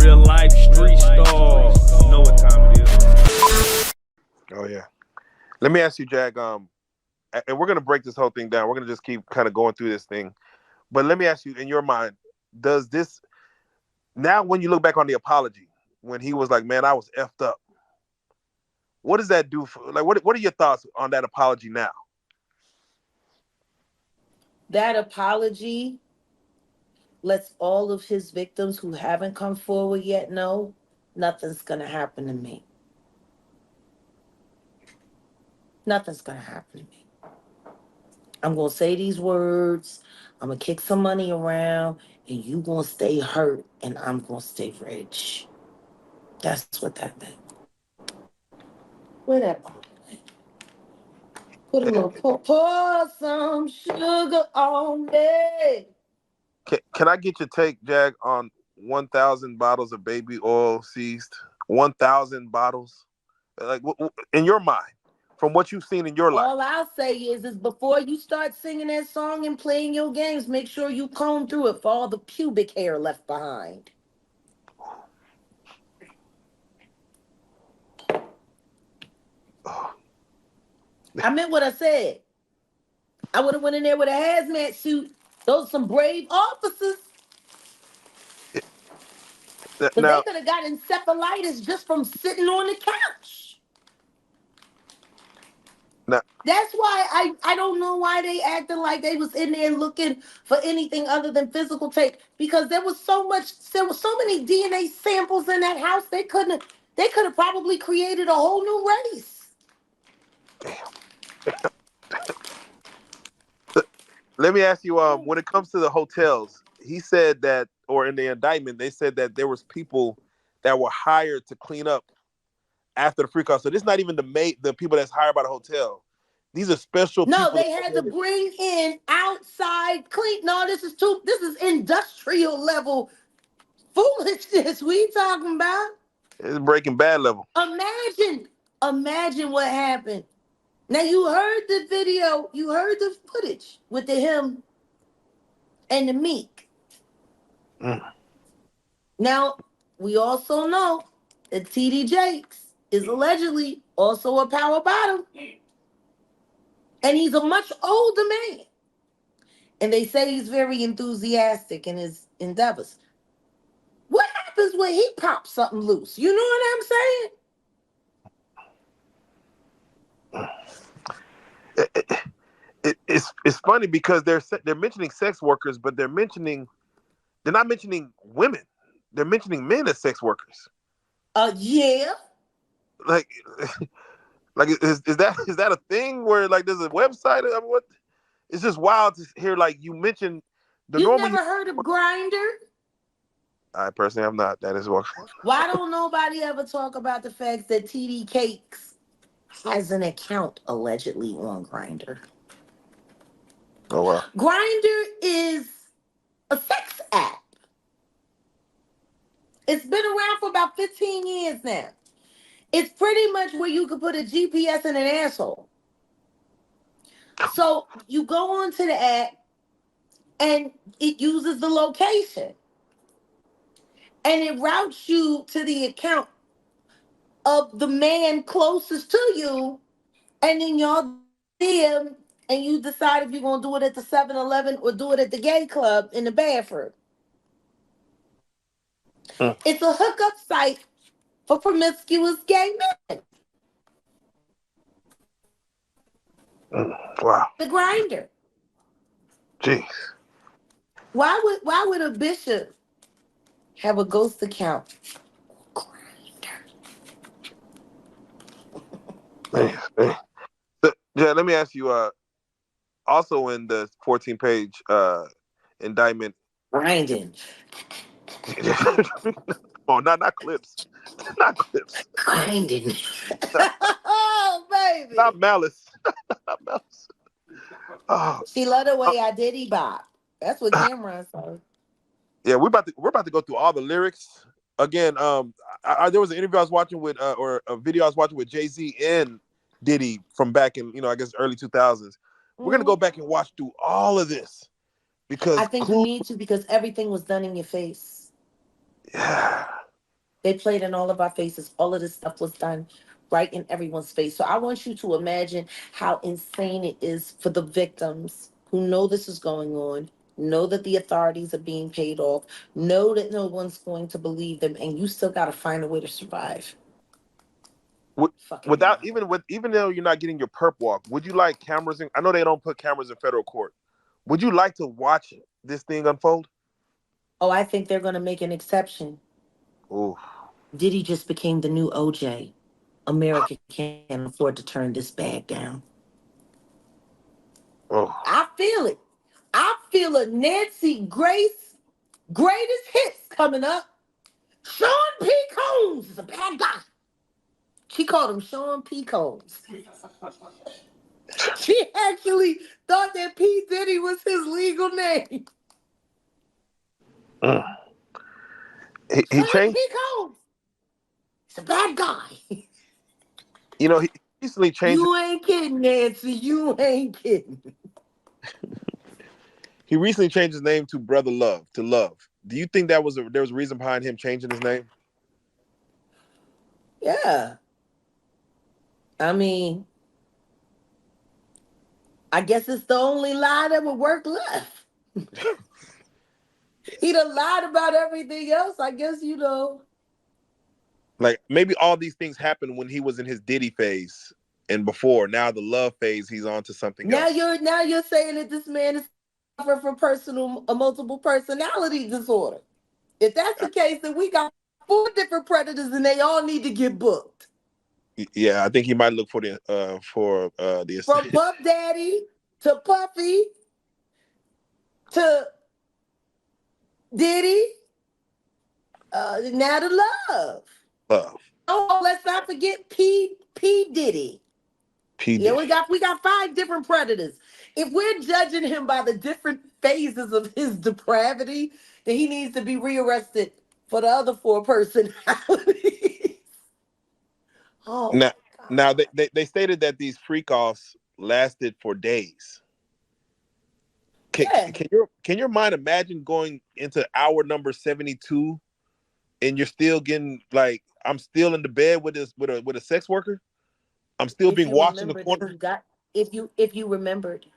Real life street stars. You know what time it is. Oh yeah. Let me ask you, Jag. And we're gonna break this whole thing down. We're gonna just keep kind of going through this thing. But let me ask you, in your mind, does this now when you look back on the apology, when he was like, "Man, I was effed up," what does that do for like? What are your thoughts on that apology now? That apology lets all of his victims who haven't come forward yet know nothing's gonna happen to me. Nothing's gonna happen to me. I'm gonna say these words, I'm gonna kick some money around, and you gonna stay hurt, and I'm gonna stay rich. That's what that meant. Where that bomb? Put a little pour some sugar on me. Can I get your take, Jag, on 1,000 bottles of baby oil seized? 1,000 bottles, like in your mind, from what you've seen in your life. All I'll say is before you start singing that song and playing your games, make sure you comb through it for all the pubic hair left behind. I meant what I said. I would have went in there with a hazmat suit. Those are some brave officers. Because they could have gotten encephalitis just from sitting on the couch. Now, that's why I don't know why they acting like they was in there looking for anything other than physical tape. Because there was so many DNA samples in that house. They could have probably created a whole new race. Let me ask you, when it comes to the hotels, he said that, or in the indictment, they said that there was people that were hired to clean up after the freak off. So this is not even the people that's hired by the hotel. These are special people. No, they had to bring in outside clean. No, this is industrial level foolishness. We talking about? It's Breaking Bad level. Imagine what happened. Now you heard the video, you heard the footage with him and the Meek. Now we also know that T.D. Jakes is allegedly also a power bottom. And he's a much older man. And they say he's very enthusiastic in his endeavors. What happens when he pops something loose? You know what I'm saying? It's funny because they're mentioning sex workers, but they're not mentioning women. They're mentioning men as sex workers. Yeah. Like is that a thing where like there's a website? I mean, what? It's just wild to hear like you mentioned the You've normal. never heard of Grindr? I personally have not. That is what. Why don't nobody ever talk about the fact that TD Cakes has an account allegedly on Grindr? Oh wow. Grindr is a sex app. It's been around for about 15 years now. It's pretty much where you could put a GPS in an asshole. So you go onto the app and it uses the location. And it routes you to the account of the man closest to you. And then y'all DM and you decide if you're going to do it at the 7-Eleven or do it at the gay club in the bathroom. It's a hookup site for promiscuous gay men. Wow. The Grindr. Jeez. Why would a bishop have a ghost account? Man. So, yeah, let me ask you. Also in the 14-page indictment. Grinding. Oh, not clips. Not clips. Grinding. Oh, baby. Not malice. Not malice. Oh. She loved the way I did bop. That's what Cameron said. Yeah, we're about to go through all the lyrics again. There was an interview I was watching with, or a video I was watching with Jay-Z and Diddy from back in, I guess early 2000s. We're gonna go back and watch through all of this because I think you need to, because everything was done in your face. Yeah. They played in all of our faces. All of this stuff was done right in everyone's face. So I want you to imagine how insane it is for the victims who know this is going on, know that the authorities are being paid off, know that no one's going to believe them, and you still got to find a way to survive. Fucking Without reality. even though you're not getting your perp walk, would you like cameras in? I know they don't put cameras in federal court. Would you like to watch this thing unfold? Oh, I think they're going to make an exception. Oh, Diddy just became the new OJ. America can't afford to turn this bag down. oh. I feel it. I feel a Nancy Grace greatest hits coming up. Sean P. Combs is a bad guy. She called him Sean P. Combs. She actually thought that P. Diddy was his legal name. Mm. He Sean changed. P. Combs. He's a bad guy. He recently changed. You ain't kidding, Nancy. You ain't kidding. He recently changed his name to Brother Love to Love. Do you think there was a reason behind him changing his name? Yeah. I mean, I guess it's the only lie that would work left. He done lied about everything else. I guess, Like maybe all these things happened when he was in his Diddy phase and before. Now the love phase, he's on to something Now else. you're saying that this man is suffering from a multiple personality disorder. If that's the case, then we got 4 different predators and they all need to get booked. Yeah, I think he might look for the From Puff Daddy to Puffy to Diddy, now to Love. love. Oh, let's not forget P Diddy. P Yeah, Diddy. we got 5 different predators. If we're judging him by the different phases of his depravity, then he needs to be rearrested for the other 4 personalities. Oh Now, my God. they stated that these freak offs lasted for days. Yeah. Can your mind imagine going into hour number 72 and you're still getting like I'm still in the bed with a sex worker? I'm still If being you watched in the remember that corner. you got if you remembered